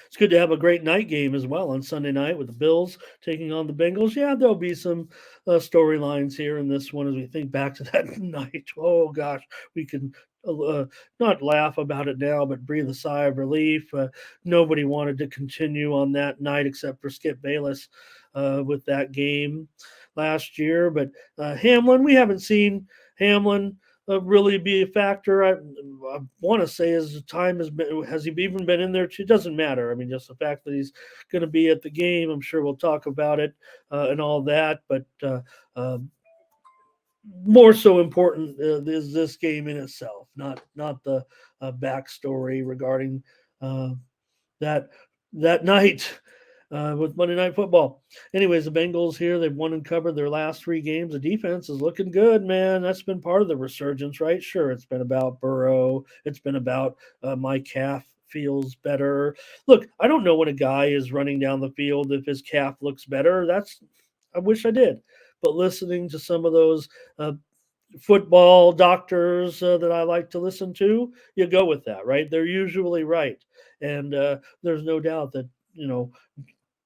it's good to have a great night game as well on Sunday night with the Bills taking on the Bengals. Yeah, there'll be some storylines here in this one as we think back to that night. Oh gosh, we can not laugh about it now, but breathe a sigh of relief. Nobody wanted to continue on that night except for Skip Bayless with that game last year. But Hamlin, we haven't seen Hamlin really be a factor. I want to say his time has he even been in there? It doesn't matter. I mean, just the fact that he's going to be at the game. I'm sure we'll talk about it and all that. But uh, more so important is this game in itself, not the backstory regarding uh, that that night with Monday Night Football. Anyways, the Bengals here, they've won and covered their last three games. The defense is looking good, man. That's been part of the resurgence, right? Sure, it's been about Burrow. It's been about my calf feels better. Look, I don't know when a guy is running down the field if his calf looks better. I wish I did. But listening to some of those uh, football doctors that I like to listen to, you go with that, right? They're usually right. And there's no doubt that,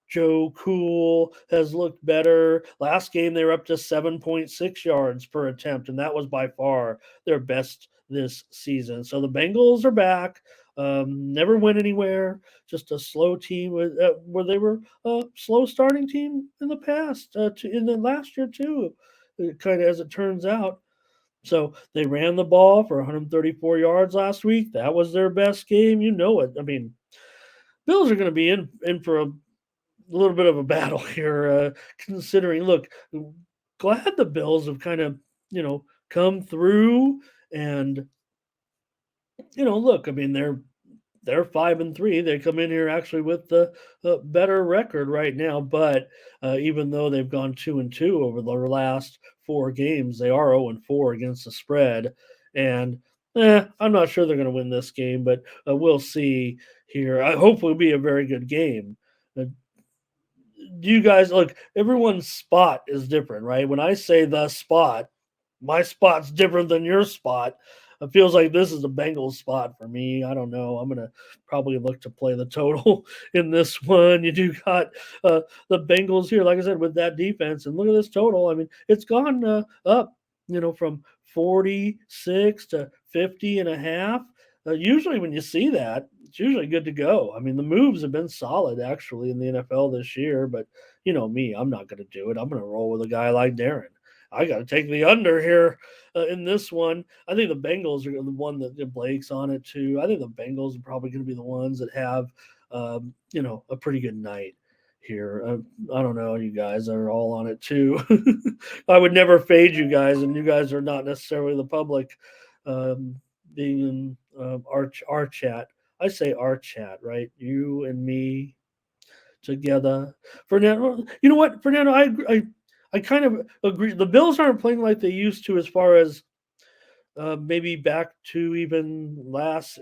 Joe Cool has looked better. Last game, they were up to 7.6 yards per attempt, and that was by far their best this season. So the Bengals are back. Never went anywhere. Just a slow team where they were a slow starting team in the past, in the last year too, kind of as it turns out. So they ran the ball for 134 yards last week. That was their best game. You know it. I mean, Bills are going to be in for a little bit of a battle here, considering. Look, glad the Bills have kind of come through, and look, I mean they're 5-3. They come in here actually with the better record right now, but even though they've gone 2-2 over the last four games, they are 0-4 against the spread, and I'm not sure they're going to win this game, but we'll see here. I hope it'll be a very good game. Do you guys look? Everyone's spot is different, right? When I say the spot, my spot's different than your spot. It feels like this is a Bengals spot for me. I don't know. I'm gonna probably look to play the total in this one. You do got the Bengals here, like I said, with that defense, and look at this total. I mean, it's gone up, from 46 to 50 and a half. Usually, when you see that, it's usually good to go. I mean, the moves have been solid actually in the NFL this year, but you know me, I'm not going to do it. I'm going to roll with a guy like Darren. I got to take the under here in this one. I think the Bengals are the one that Blake's on it too. I think the Bengals are probably going to be the ones that have, a pretty good night here. I don't know. You guys are all on it too. I would never fade you guys, and you guys are not necessarily the public. Um, being in our chat, I say our chat, right? You and me together. Fernando, you know what, Fernando? I kind of agree. The Bills aren't playing like they used to, as far as maybe back to even last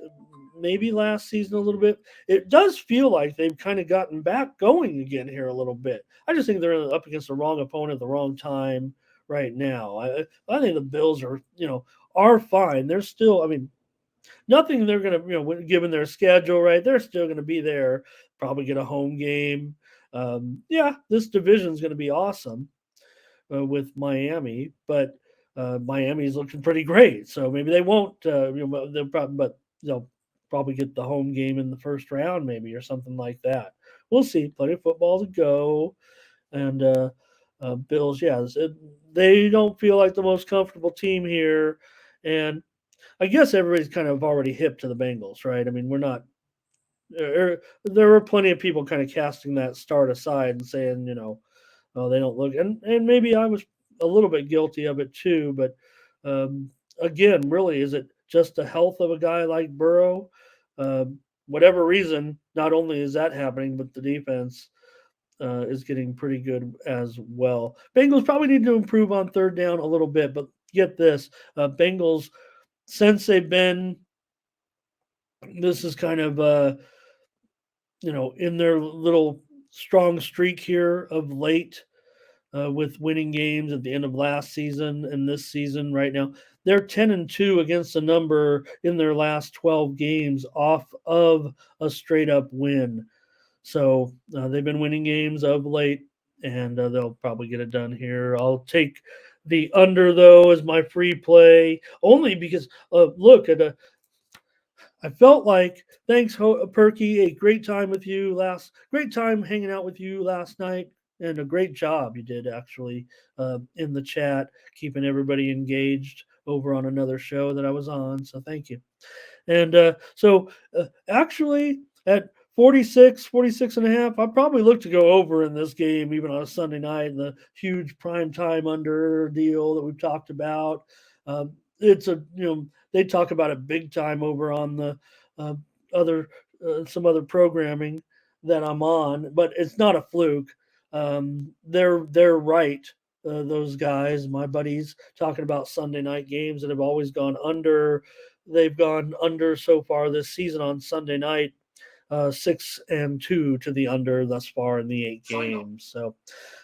season a little bit. It does feel like they've kind of gotten back going again here a little bit. I just think they're up against the wrong opponent at the wrong time right now. I think the Bills are fine. They're still. I mean, nothing they're going to, given their schedule, right? They're still going to be there, probably get a home game. Yeah, this division is going to be awesome with Miami, but Miami's looking pretty great. So maybe they won't, they'll probably, but they'll probably get the home game in the first round, maybe, or something like that. We'll see. Plenty of football to go. And Bills, yeah, they don't feel like the most comfortable team here. And I guess everybody's kind of already hip to the Bengals, right? I mean, we're not. There were plenty of people kind of casting that start aside and saying, oh, they don't look, and maybe I was a little bit guilty of it too. But again, really, is it just the health of a guy like Burrow? Whatever reason, not only is that happening, but the defense is getting pretty good as well. Bengals probably need to improve on third down a little bit, but get this: Bengals, since they've been, this is kind of in their little strong streak here of late with winning games at the end of last season and this season right now. They're 10-2 against the number in their last 12 games off of a straight up win. So they've been winning games of late, and they'll probably get it done here. I'll take the under though as my free play only because look at I felt like thanks Perky, a great time with you great time hanging out with you last night, and a great job you did actually in the chat, keeping everybody engaged over on another show that I was on. So thank you. And actually, at 46 and a half, I probably look to go over in this game, even on a Sunday night, the huge prime time under deal that we've talked about. It's they talk about it big time over on the uh, other, some other programming that I'm on, but it's not a fluke. They're right. Those guys, my buddies, talking about Sunday night games that have always gone under. They've gone under so far this season on Sunday night, 6-2 to the under thus far in the 8 games. So,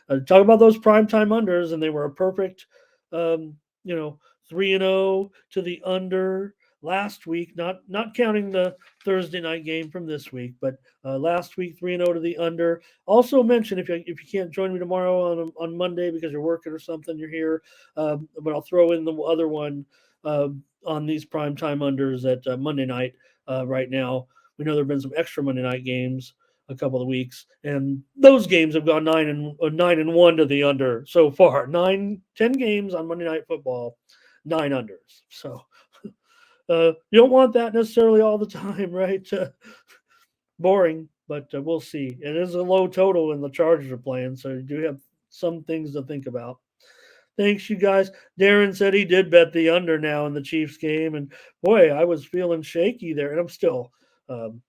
talk about those primetime unders, and they were a perfect, um, you know, 3-0 to the under last week. Not counting the Thursday night game from this week, but last week 3-0 to the under. Also mention if you can't join me tomorrow on Monday because you're working or something, you're here. But I'll throw in the other one on these primetime unders at Monday night right now. We know there have been some extra Monday night games a couple of weeks, and those games have gone 9-1 to the under so far. 10 games on Monday Night Football, 9 unders. So you don't want that necessarily all the time, right? Boring, but we'll see. It is a low total, and the Chargers are playing, so you do have some things to think about. Thanks, you guys. Darren said he did bet the under now in the Chiefs game, and boy, I was feeling shaky there, and I'm still um,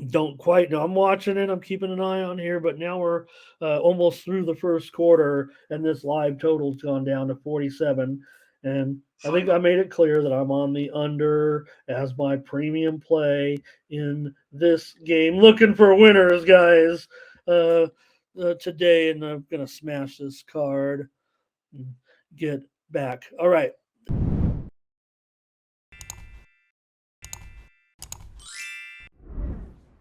don't quite know. I'm watching it. I'm keeping an eye on here, but now we're almost through the first quarter, and this live total's gone down to 47. And I think I made it clear that I'm on the under as my premium play in this game. Looking for winners, guys, today, and I'm gonna smash this card and get back. All right.